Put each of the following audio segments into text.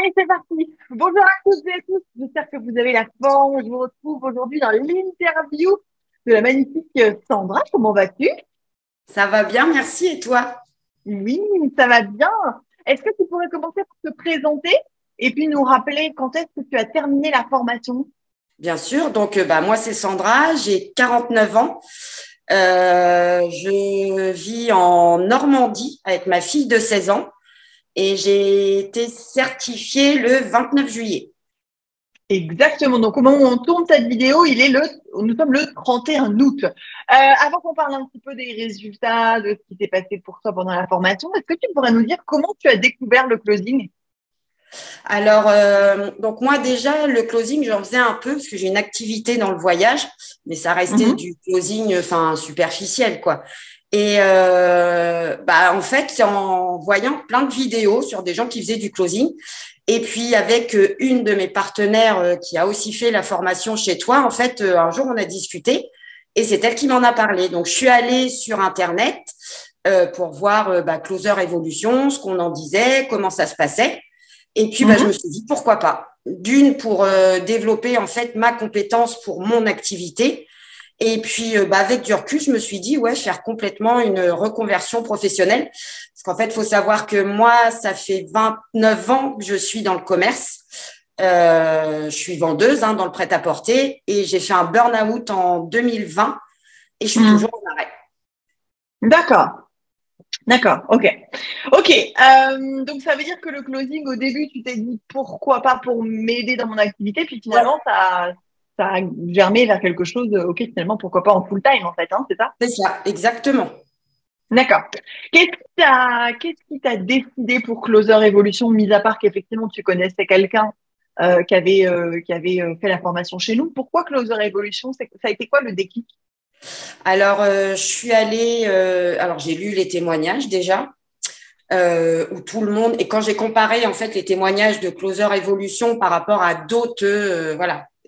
Allez, c'est parti. Bonjour à toutes et à tous. J'espère que vous avez la forme. Je vous retrouve aujourd'hui dans l'interview de la magnifique Sandra. Comment vas-tu? Ça va bien, merci. Et toi? Oui, ça va bien. Est-ce que tu pourrais commencer par te présenter et puis nous rappeler quand est-ce que tu as terminé la formation? Bien sûr. Donc, moi, c'est Sandra, j'ai 49 ans. Je vis en Normandie avec ma fille de 16 ans et j'ai été certifiée le 29 juillet. Exactement. Donc, au moment où on tourne cette vidéo, nous sommes le 31 août. Avant qu'on parle un petit peu des résultats, de ce qui s'est passé pour toi pendant la formation, est-ce que tu pourrais nous dire comment tu as découvert le closing? Alors, donc moi déjà, le closing, j'en faisais un peu parce que j'ai une activité dans le voyage, mais ça restait Mhm. du closing, enfin superficiel, quoi. Et en fait, c'est en voyant plein de vidéos sur des gens qui faisaient du closing. Et puis avec une de mes partenaires qui a aussi fait la formation chez toi, en fait, un jour on a discuté et c'est elle qui m'en a parlé. Donc je suis allée sur Internet pour voir Closer Evolution, ce qu'on en disait, comment ça se passait. Et puis je me Mhm. suis dit pourquoi pas. D'une pour développer en fait ma compétence pour mon activité. Et puis, avec du recul, je me suis dit, ouais, faire complètement une reconversion professionnelle. Parce qu'en fait, il faut savoir que moi, ça fait 29 ans que je suis dans le commerce. Je suis vendeuse dans le prêt-à-porter et j'ai fait un burn-out en 2020 et je suis toujours Mhm. en arrêt. D'accord, d'accord, ok. Ok, donc ça veut dire que le closing, au début, tu t'es dit pourquoi pas pour m'aider dans mon activité, puis Ouais, finalement, ça a germé vers quelque chose, ok, finalement, pourquoi pas en full time, en fait, hein, c'est ça? c'est ça, exactement. D'accord. Qu'est-ce qui t'a décidé pour Closer Evolution, mis à part qu'effectivement, tu connaissais quelqu'un qui avait fait la formation chez nous? Pourquoi Closer Evolution? Ça a été quoi le déclic? Alors, je suis allée, alors j'ai lu les témoignages déjà. Où tout le monde et quand j'ai comparé en fait les témoignages de Closer Evolution par rapport à d'autres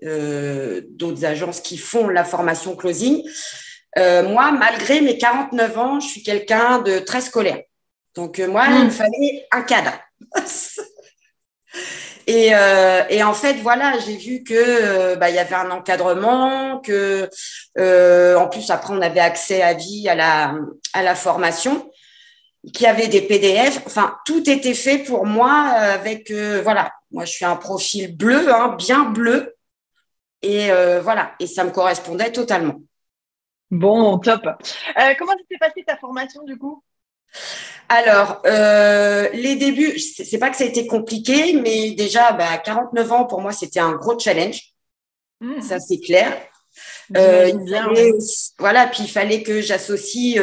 d'autres agences qui font la formation closing, moi malgré mes 49 ans, je suis quelqu'un de très scolaire. Donc moi il me Hmm. fallait un cadre. Et en fait, voilà, j'ai vu que il y avait un encadrement, que en plus après on avait accès à vie à la formation, qui avait des PDF. Enfin, tout était fait pour moi avec, voilà, moi je suis un profil bleu, bien bleu, et voilà, et ça me correspondait totalement. Bon, top. Comment s'est passée ta formation du coup? Alors, les débuts, c'est pas que ça a été compliqué, mais déjà, 49 ans, pour moi, c'était un gros challenge, ça Hmm. c'est clair. Il J'imagine bien, fallait ouais. aussi, voilà, puis il fallait que j'associe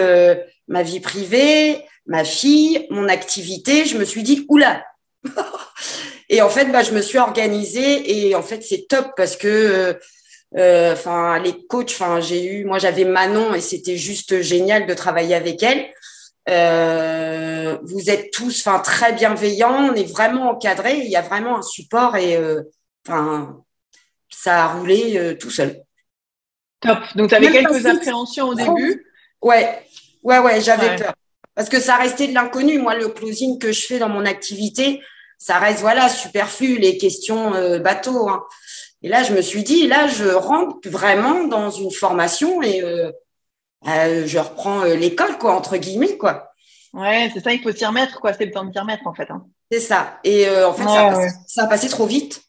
ma vie privée, ma fille, mon activité. Je me suis dit, oula, et en fait, je me suis organisée et en fait, c'est top parce que, les coachs, moi, j'avais Manon et c'était juste génial de travailler avec elle. Vous êtes tous, très bienveillants, on est vraiment encadrés, il y a vraiment un support et, ça a roulé tout seul. Top. Donc, tu avais Même quelques passé appréhensions au trop. début. Ouais, ouais, j'avais Ouais. peur. Parce que ça restait de l'inconnu. Moi, le closing que je fais dans mon activité, ça reste, voilà, superflu, les questions bateau. Et là, je me suis dit, là, je rentre vraiment dans une formation et je reprends l'école, quoi, entre guillemets, quoi. Ouais, c'est ça, il faut s'y remettre, quoi. C'est le temps de s'y remettre, en fait, hein. C'est ça. Et en fait, Ouais, ouais. ça a passé trop vite.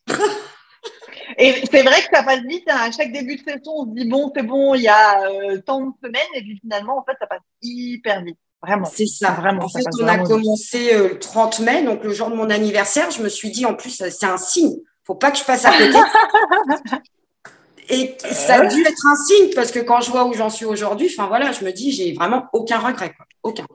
Et c'est vrai que ça passe vite, hein. À chaque début de session, on se dit, bon, c'est bon, il y a tant de semaines, et puis finalement, en fait, ça passe hyper vite. Vraiment. C'est ça. En Vraiment, ça fait, passe on a vraiment vite. commencé le 30 mai, donc le jour de mon anniversaire. Je me suis dit, en plus, c'est un signe. Faut pas que je passe à côté. Et ça a dû être un signe parce que quand je vois où j'en suis aujourd'hui, voilà, je me dis, j'ai vraiment aucun regret, quoi. Aucun.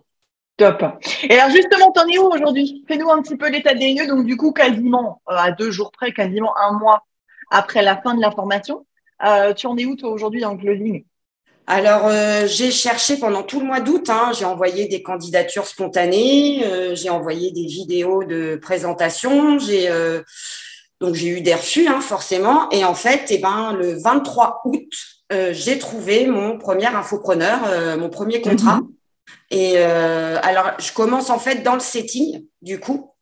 Top. Et alors, justement, t'en es où aujourd'hui? Fais-nous un petit peu l'état des lieux. Donc, du coup, quasiment, à 2 jours près, quasiment un mois après la fin de la formation. Tu en es où, toi, aujourd'hui, dans le closing? Alors, j'ai cherché pendant tout le mois d'août, j'ai envoyé des candidatures spontanées, j'ai envoyé des vidéos de présentation, donc j'ai eu des refus, forcément. Et en fait, le 23 août, j'ai trouvé mon premier infopreneur, mon premier contrat. Mhm. Et alors, je commence en fait dans le setting, du coup.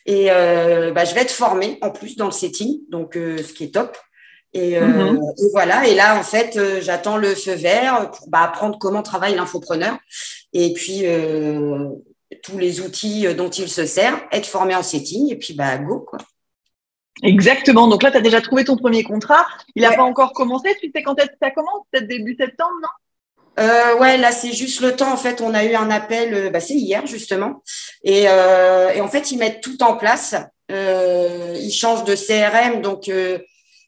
Et je vais être formée en plus dans le setting, donc ce qui est top. Et voilà. Et là, en fait, j'attends le feu vert pour apprendre comment travaille l'infopreneur et puis tous les outils dont il se sert, être formé en setting et puis go quoi. Exactement. Donc là, tu as déjà trouvé ton premier contrat. Il n'a Ouais. pas encore commencé. Tu sais quand ça commence? Peut-être début septembre, non? Ouais, là c'est juste le temps. En fait, on a eu un appel, c'est hier justement, et en fait ils mettent tout en place. Ils changent de CRM, donc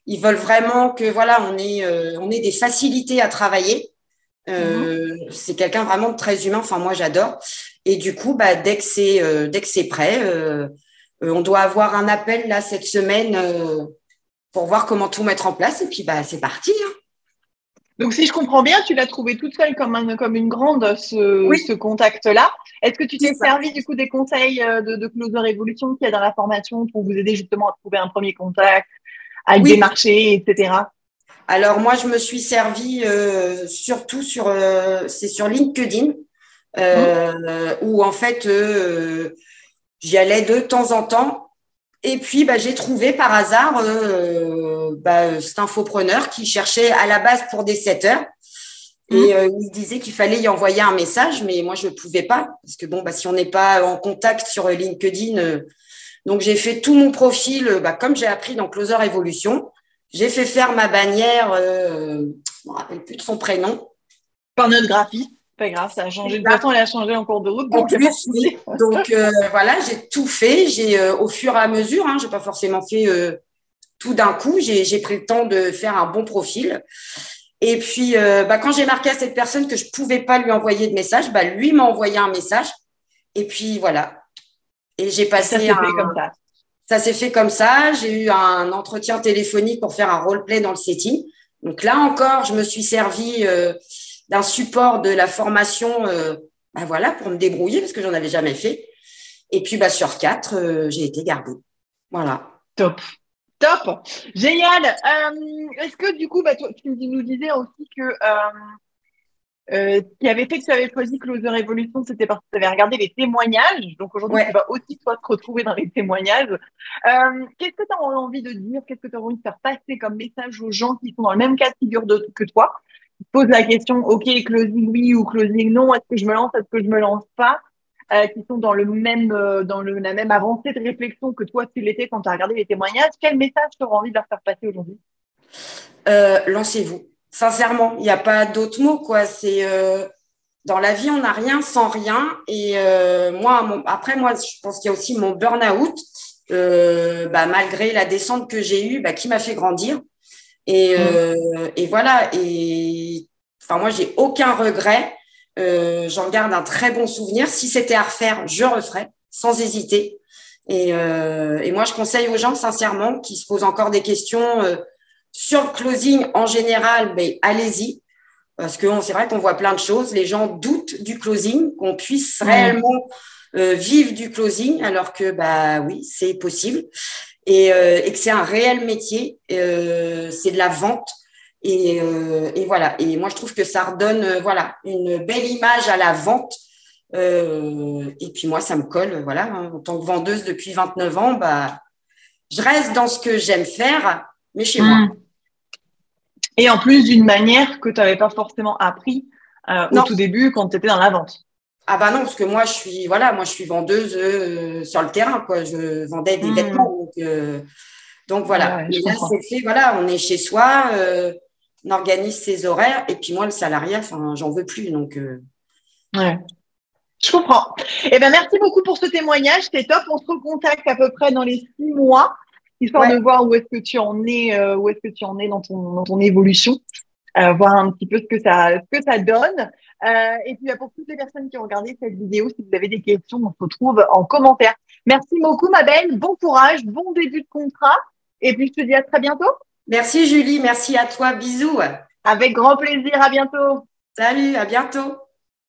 ils veulent vraiment que voilà, on ait des facilités à travailler. C'est quelqu'un vraiment de très humain. Enfin, moi j'adore. Et du coup, dès que c'est prêt, on doit avoir un appel là cette semaine pour voir comment tout mettre en place. Et puis c'est parti. Hein. Donc, si je comprends bien, tu l'as trouvé toute seule comme une grande, Oui, ce contact-là. Est-ce que tu c'est t'es ça. servi du coup des conseils de Closer Evolution qu'il y a dans la formation pour vous aider justement à trouver un premier contact, à le Oui. démarcher, etc. Alors moi, je me suis servie surtout c'est sur LinkedIn où en fait j'y allais de temps en temps. Et puis j'ai trouvé par hasard cet infopreneur qui cherchait à la base pour des setters. Et il disait qu'il fallait y envoyer un message, mais moi je ne pouvais pas parce que si on n'est pas en contact sur LinkedIn, donc j'ai fait tout mon profil comme j'ai appris dans Closer Evolution. J'ai fait faire ma bannière, je ne me rappelle plus de son prénom. Par notre graphiste, pas grave, ça a changé. De toute façon, elle a changé en cours de route, En donc il n'y a pas de plus, oui. souci. Donc voilà, j'ai tout fait. J'ai au fur et à mesure, j'ai pas forcément fait tout d'un coup. J'ai pris le temps de faire un bon profil. Et puis quand j'ai marqué à cette personne que je pouvais pas lui envoyer de message, lui m'a envoyé un message. Et puis voilà. Et j'ai Ça passé s'est fait comme ça. Ça s'est fait comme ça. J'ai eu un entretien téléphonique pour faire un roleplay dans le setting. Donc là encore, je me suis servi d'un support de la formation pour me débrouiller parce que j'en avais jamais fait. Et puis sur 4, j'ai été gardée. Voilà. Top. Top. Génial. Est-ce que du coup, tu nous disais aussi que ce qui avait fait que tu avais choisi Closer Evolution, c'était parce que tu avais regardé les témoignages. Donc aujourd'hui, tu Ouais. vas aussi, toi, te retrouver dans les témoignages. Qu'est-ce que tu as envie de dire? Qu'est-ce que tu as envie de faire passer comme message aux gens qui sont dans le même cas de figure que toi? Qui te posent la question, OK, closing oui ou closing non, est-ce que je me lance, est-ce que je me lance pas? Qui sont dans la même avancée de réflexion que toi, tu l'étais quand tu as regardé les témoignages. Quel message tu auras envie de leur faire passer aujourd'hui? Lancez-vous. Sincèrement, il n'y a pas d'autre mot, quoi. C'est dans la vie, on n'a rien sans rien. Et après, moi, je pense qu'il y a aussi mon burn-out, malgré la descente que j'ai eue, qui m'a fait grandir. Et voilà. Et enfin, moi, j'ai aucun regret. J'en garde un très bon souvenir. Si c'était à refaire, je referais sans hésiter. Et moi, je conseille aux gens, sincèrement, qui se posent encore des questions sur le closing en général, mais allez-y. Parce que c'est vrai qu'on voit plein de choses. Les gens doutent du closing, qu'on puisse réellement vivre du closing, alors que oui, c'est possible. Et que c'est un réel métier, c'est de la vente. Et voilà. Et moi, je trouve que ça redonne une belle image à la vente. Et puis moi, ça me colle. Voilà, en tant que vendeuse depuis 29 ans, je reste dans ce que j'aime faire, mais chez moi. Et en plus d'une manière que tu n'avais pas forcément appris au Non. tout début quand tu étais dans la vente. Ah non, parce que moi je suis vendeuse sur le terrain, quoi. Je vendais des vêtements, donc voilà. Ouais, Mais je là comprends. c'est fait, voilà, on est chez soi, on organise ses horaires, et puis moi le salariat, j'en veux plus, donc. Ouais, je comprends. Eh ben merci beaucoup pour ce témoignage, c'est top. On se recontacte à peu près dans les 6 mois, histoire Ouais. de voir où est-ce que tu en es, dans ton évolution. Voir un petit peu ce que ça donne. Et puis, pour toutes les personnes qui ont regardé cette vidéo, si vous avez des questions, on se retrouve en commentaire. Merci beaucoup, ma belle. Bon courage, bon début de contrat. Et puis, je te dis à très bientôt. Merci Julie, merci à toi, bisous. Avec grand plaisir. À bientôt. Salut, à bientôt.